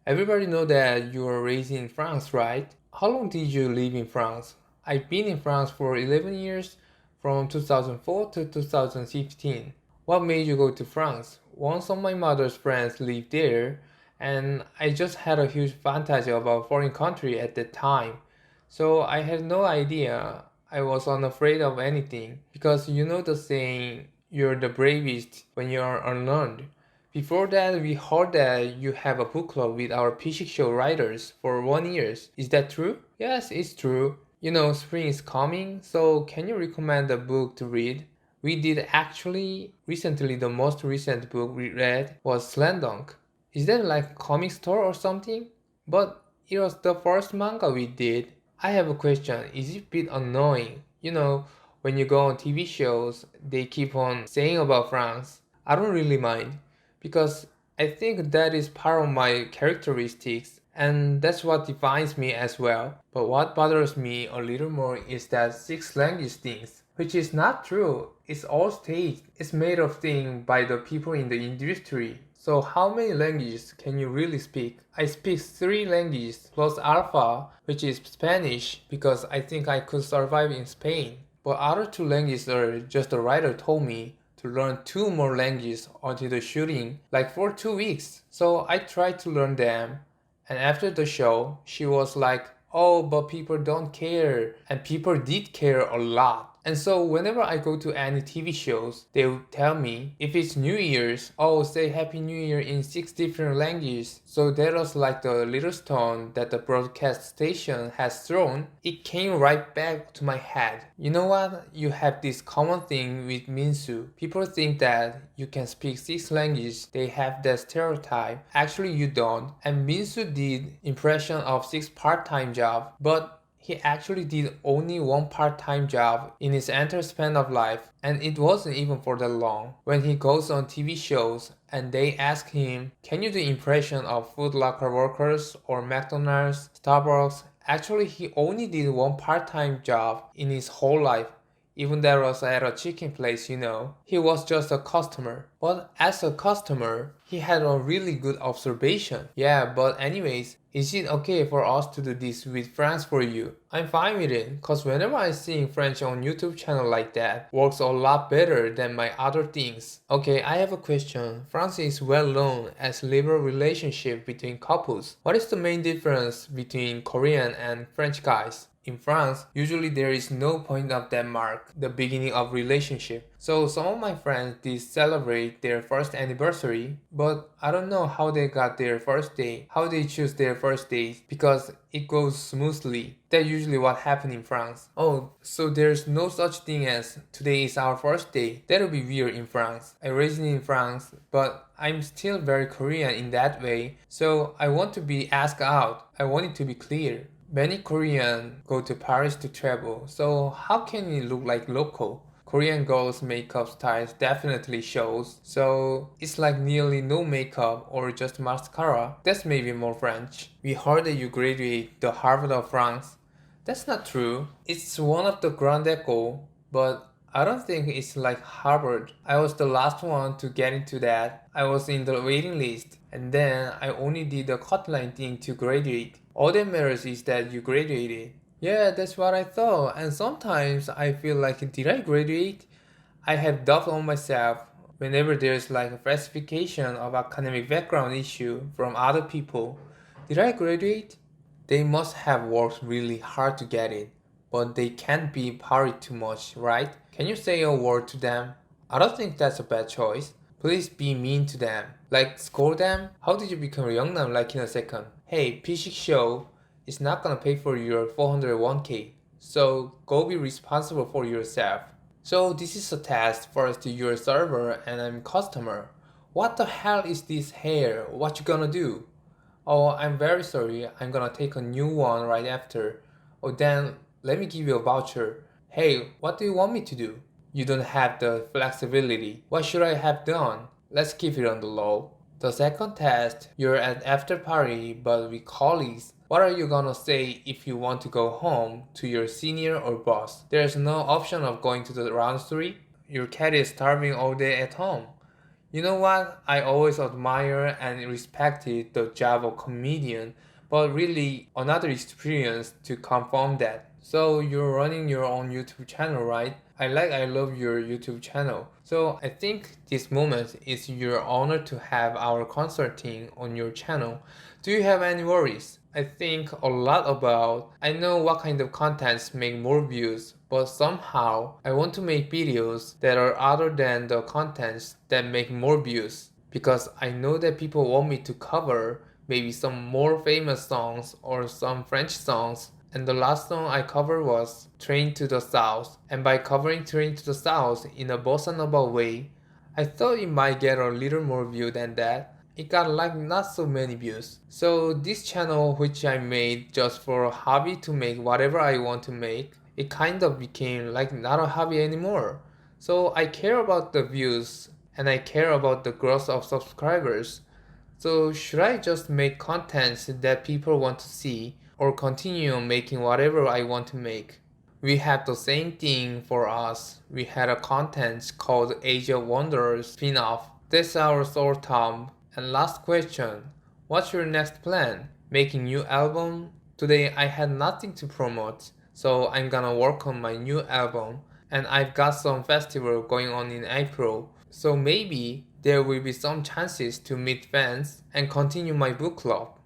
Everybody know that you were raised in France, right? How long did you live in France? I've been in France for 11 years, from 2004 to 2015. What made you go to France? One of my mother's friends lived there, and I just had a huge fantasy about foreign country at that time. So I had no idea. I was unafraid of anything because you know the saying, you're the bravest when you are unlearned. Before that, we heard that you have a book club with our Pishik show writers for 1 year. Is that true? Yes, it's true. You know, spring is coming, so can you recommend a book to read? We did actually. Recently, the most recent book we read was Slandunk. Is that like a comic store or something? But it was the first manga we did. I have a question. Is it a bit annoying? You know, when you go on TV shows, they keep on saying about France. I don't really mind because I think that is part of my characteristics and that's what defines me as well. But what bothers me a little more is that six language things, which is not true. It's all staged. It's made of things by the people in the industry. So how many languages can you really speak? I speak three languages plus alpha, which is Spanish, because I think I could survive in Spain. But other two languages are just the writer told me to learn two more languages until the shooting, like for 2 weeks. So I tried to learn them. And after the show, she was like, oh, but people don't care. And people did care a lot. And so whenever I go to any TV shows, they will tell me if it's New Year's, oh, say Happy New Year in six different languages. So that was like the little stone that the broadcast station has thrown. It came right back to my head. You know what? You have this common thing with Minsu. People think that you can speak six languages. They have that stereotype. Actually, you don't. And Minsu did impression of six part-time job, but he actually did only one part-time job in his entire span of life, and it wasn't even for that long. When he goes on TV shows and they ask him, can you do impression of Food Locker workers or McDonald's, Starbucks? Actually, he only did one part-time job in his whole life. Even that was at a chicken place, you know. He was just a customer. But as a customer, he had a really good observation. Yeah, but anyways, is it okay for us to do this with France for you? I'm fine with it, cause whenever I sing French on YouTube channel like that, works a lot better than my other things. Okay, I have a question. France is well known as liberal relationship between couples. What is the main difference between Korean and French guys? In France, usually there is no point of that mark, the beginning of relationship. So some of my friends did celebrate their first anniversary, but I don't know how they got their first day, how they choose their first days, because it goes smoothly. That's usually what happens in France. Oh, so there's no such thing as today is our first day. That'll be weird in France. I raised in France, but I'm still very Korean in that way, so I want to be asked out. I want it to be clear. Many Koreans go to Paris to travel, so how can we look like local? Korean girls' makeup styles definitely shows, so it's like nearly no makeup or just mascara. That's maybe more French. We heard that you graduate the Harvard of France. That's not true. It's one of the Grand École, but I don't think it's like Harvard. I was the last one to get into that. I was in the waiting list, and then I only did the cut line thing to graduate. All that matters is that you graduated. Yeah, that's what I thought. And sometimes I feel like, did I graduate? I have doubt on myself whenever there's like a falsification of academic background issue from other people. Did I graduate? They must have worked really hard to get it, but they can't be parried too much, right? Can you say a word to them? I don't think that's a bad choice. Please be mean to them. Like scold them? How did you become a young nam like in a second? Hey, Pishik show is not gonna pay for your 401k. So go be responsible for yourself. So this is a test first to your server and I'm customer. What the hell is this hair? What you gonna do? Oh, I'm very sorry. I'm gonna take a new one right after. Oh, then let me give you a voucher. Hey, what do you want me to do? You don't have the flexibility. What should I have done? Let's keep it on the low. The second test, you're at after party but with colleagues. What are you gonna say if you want to go home to your senior or boss? There's no option of going to the round 3. Your cat is starving all day at home. You know what? I always admire and respected the job of comedian, but really another experience to confirm that. So you're running your own YouTube channel, right? I love your YouTube channel. So I think this moment is your honor to have our consulting on your channel. Do you have any worries? I think a lot about I know what kind of contents make more views, but somehow I want to make videos that are other than the contents that make more views because I know that people want me to cover maybe some more famous songs or some French songs. And the last song I covered was Train to the South. And by covering Train to the South in a bossa nova way, I thought it might get a little more view than that. It got like not so many views. So this channel which I made just for a hobby to make whatever I want to make, it kind of became like not a hobby anymore. So I care about the views and I care about the growth of subscribers. So should I just make contents that people want to see or continue making whatever I want to make? We had the same thing for us. We had a content called Age of Wonders spin-off. That's our sore thumb. And last question, what's your next plan? Making new album? Today I had nothing to promote, so I'm gonna work on my new album. And I've got some festival going on in April, so maybe there will be some chances to meet fans and continue my book club.